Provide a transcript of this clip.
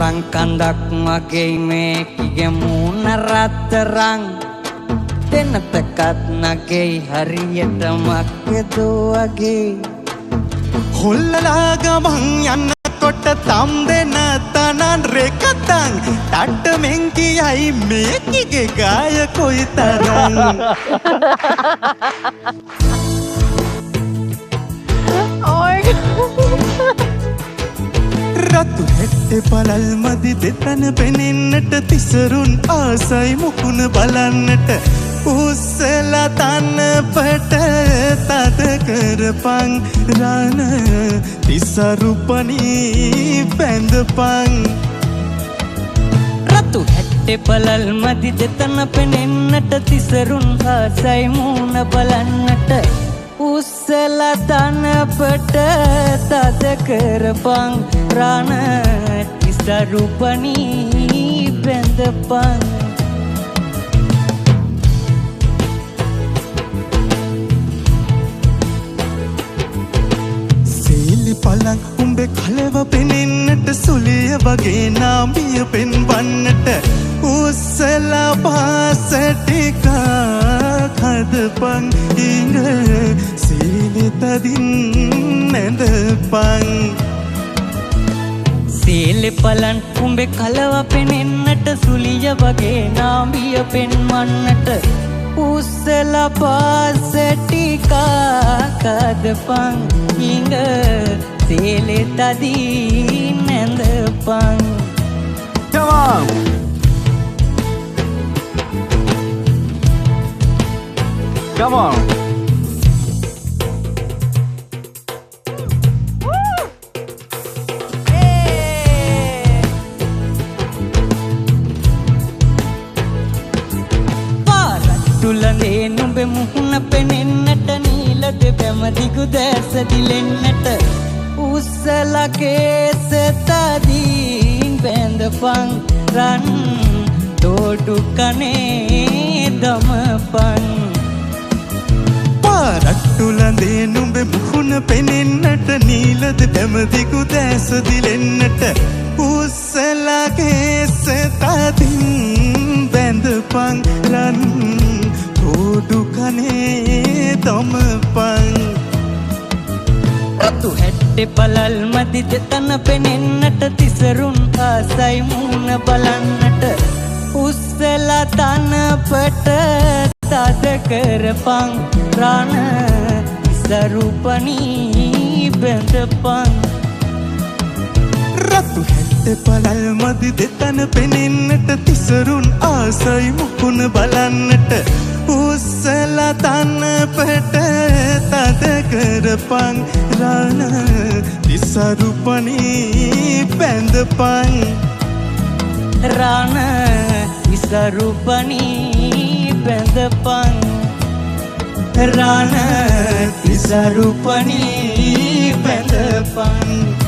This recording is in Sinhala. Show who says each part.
Speaker 1: තරං කඳක් වගේ මේකිගේ මූණ රත්තරං දෙන්නතකත් නගේ හරියට මක්කදෝ වගේ
Speaker 2: හොල්ලලා ගමන් යන්නකොට තම් දෙන තනන් රෙකතන් තට්ටමෙන් කියයි මේකිගේ ගාය කොයි තරම් රතු හැට්ටෙ පලල් මදි දෙතන පෙනෙන්නට තිසරුන් ආසයි මුකුණ බලන්නට උස්සලා තනපට තද කරපන් රණ තිසරුපනී බැඳපන්
Speaker 1: රතු හැට්ටෙ පලල් මදි දෙතන පෙනෙන්නට තිසරුන් ආසයි මුණ බලන්නට උස්සලා තනපට තද කරපන් රණ තිසරුපනී බැඳපන්
Speaker 2: පලං උඹේ කලව පෙනෙන්නට සුලිය වගේ නාමිය පෙන්වන්නට උස්සලා පාසටික හදපන් ඉඟ සීලිතදින් නැඳපන්
Speaker 1: සීලෙ පලන් උඹේ කලව පෙනෙන්නට සුලිය වගේ නාමිය පෙන්වන්නට උස්සලා පාසටික හදපන් ඉඟ සීලෙ තදින් නැඳපන්
Speaker 2: Come on.
Speaker 1: තුලනේ නුඹේ මුහුණ පෙනෙන්නට නීලද බැමදිගු දැස දිලෙන්නට උස්සලා කේස තදින් බැඳපන් රන් තෝඩු කනේ දමපන්
Speaker 2: පාරට්ටුලඳේ නුඹේ මුහුණ පෙනෙන්නට නීලද බැමදිගු දැස දිලෙන්නට උස්සලා කේස තදින් බැඳපන් රන් තෝඩු කනේ දමපන්
Speaker 1: රතු හැට්ටෙ පලල් මදි දෙතන පෙනෙන්නට තිසරුන් ආසයි මුණ බලන්නට උස්සලා තනපට තද කරපන් රණ තිසරුපනී බැඳපන්
Speaker 2: රතු හැට්ටෙ පලල් මදි දෙතන පෙනෙන්නට තිසරුන් ආසයි මුකුණ බලන්නට උස්සලා තනපට තද කරපන් රණ තිසරුපනී බැඳපන්
Speaker 1: රණ තිසරුපනී බැඳපන් රණ තිසරුපනී බැඳපන්